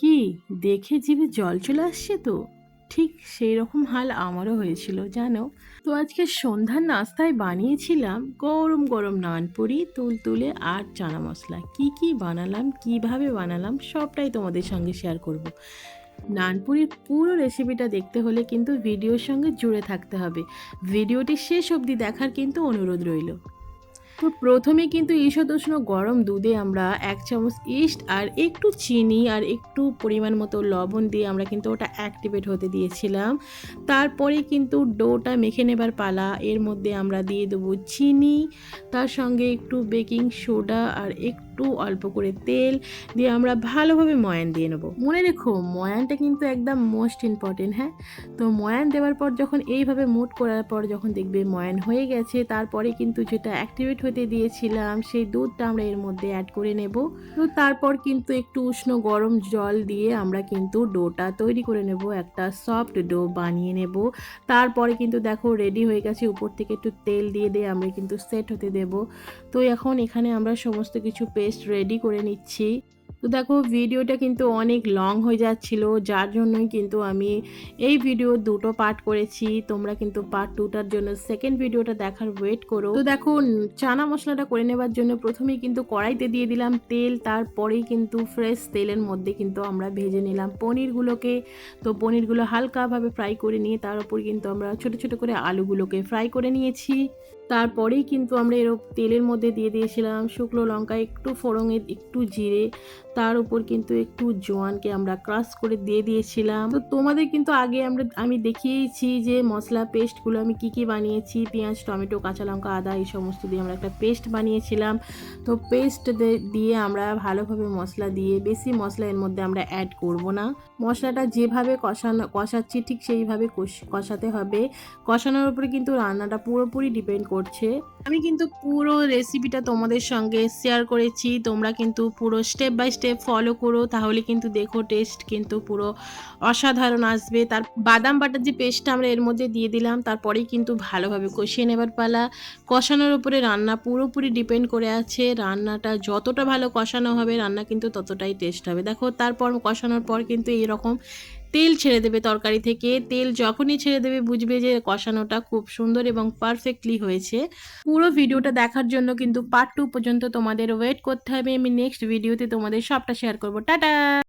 কি দেখে জিভে জল চলে আসছে তো? ঠিক সেই রকম হাল আমারও হয়েছিল জানো। তো আজকে সন্ধ্যার নাস্তায় বানিয়েছিলাম গরম গরম নানপুরি, তুলতুলে আর চানা মশলা। কি কি বানালাম, কিভাবে বানালাম সবটাই তোমাদের সঙ্গে শেয়ার করব। নানপুরির পুরো রেসিপিটা দেখতে হলে কিন্তু ভিডিওর সঙ্গে জুড়ে থাকতে হবে। ভিডিওটি শেষ অবধি দেখার কিন্তু অনুরোধ রইল। তো প্রথমে কিন্তু ঈষদুষ্ণ গরম দুধে আমরা 1 চামচ ইস্ট আর একটু চিনি আর একটু পরিমাণ মতো লবণ দিয়ে আমরা কিন্তু ওটা অ্যাক্টিভেট হতে দিয়েছিলাম। তারপরে কিন্তু ডোটা মেখে নেবার পালা। এর মধ্যে আমরা দিয়ে দেবো চিনি, তার সঙ্গে একটু বেকিং সোডা আর একটু অল্প করে তেল দিয়ে আমরা ভালোভাবে ময়ান দিয়ে নেবো। মনে রেখো ময়ানটা কিন্তু একদম মোস্ট ইম্পর্টেন্ট, হ্যাঁ। তো ময়ান দেওয়ার পর যখন এইভাবে মুট করার পর যখন দেখবে ময়ান হয়ে গেছে, তারপরে কিন্তু যেটা অ্যাক্টিভেট হতে দিয়েছিলাম সেই দুধটা আমরা এর মধ্যে অ্যাড করে নেব। তো তারপর কিন্তু একটু উষ্ণ গরম জল দিয়ে আমরা কিন্তু ডোটা তৈরি করে নেব, একটা সফট ডো বানিয়ে নেব। তারপরে কিন্তু দেখো রেডি হয়ে গেছে, উপর থেকে একটু তেল দিয়ে আমরা কিন্তু সেট হতে দেব। তো এখন এখানে আমরা সমস্ত কিছু পেস্ট রেডি করে নিচ্ছি। তো দেখো ভিডিওটা কিন্তু অনেক লং হয়ে যাচ্ছিল, যার জন্যই কিন্তু আমি এই ভিডিও দুটো পার্ট করেছি। তোমরা কিন্তু পার্ট টুটার জন্য সেকেন্ড ভিডিওটা দেখার ওয়েট করো। তো দেখো চানা মশলাটা করে নেবার জন্য প্রথমেই কিন্তু কড়াইতে দিয়ে দিলাম তেল, তারপরেই কিন্তু ফ্রেশ তেলের মধ্যে কিন্তু আমরা ভেজে নিলাম পনিরগুলোকে। তো পনিরগুলো হালকাভাবে ফ্রাই করে নিয়ে তার উপর কিন্তু আমরা ছোট ছোট করে আলুগুলোকে ফ্রাই করে নিয়েছি। তারপরেই কিন্তু আমরা তেলের মধ্যে দিয়ে দিয়েছিলাম শুকনো লঙ্কা, একটু ফোড়নে, একটু জিরে, তার উপর কিন্তু একটু জোয়ানকে আমরা ক্রাশ করে দিয়ে দিয়েছিলাম। তো তোমাদের কিন্তু আগে আমি দেখিয়েছি যে মশলা পেস্টগুলো আমি কি কি বানিয়েছি। পেঁয়াজ, টমেটো, কাঁচা লঙ্কা, আদা এই সমস্ত দিয়ে আমরা একটা পেস্ট বানিয়েছিলাম। তো পেস্ট দিয়ে আমরা ভালোভাবে মশলা দিয়ে, বেশি মশলা এর মধ্যে আমরা অ্যাড করব না। মশলাটা যেভাবে কষাচ্ছি ঠিক সেইভাবে কষাতে হবে। কষানোর উপরে কিন্তু রান্নাটা পুরোপুরি ডিপেন্ড করছে। আমি কিন্তু পুরো রেসিপিটা তোমাদের সঙ্গে শেয়ার করেছি, তোমরা কিন্তু পুরো স্টেপ বাই স্টেপ ফলো করো, তাহলে কিন্তু দেখো টেস্ট কিন্তু পুরো অসাধারণ আসবে। তার বাদাম বাটার যে পেস্টটা আমরা এর মধ্যে দিয়ে দিলাম, তারপরেই কিন্তু ভালোভাবে কষিয়ে নেবার পালা। কষানোর উপরে রান্না পুরোপুরি ডিপেন্ড করে আছে। রান্নাটা যতটা ভালো কষানো হবে রান্না কিন্তু ততটাই টেস্ট হবে। দেখো তারপর কষানোর পর কিন্তু এরকম তেল ছেড়ে দেবে তরকারি থেকে। তেল যখনই ছেড়ে দেবে বুঝবে যে কষানোটা খুব সুন্দর এবং পারফেক্টলি হয়েছে। পুরো ভিডিওটা দেখার জন্য কিন্তু পার্ট 2 পর্যন্ত তোমাদের ওয়েট করতে হবে। আমি নেক্সট ভিডিওতে তোমাদের সবটা শেয়ার করব। টাটা।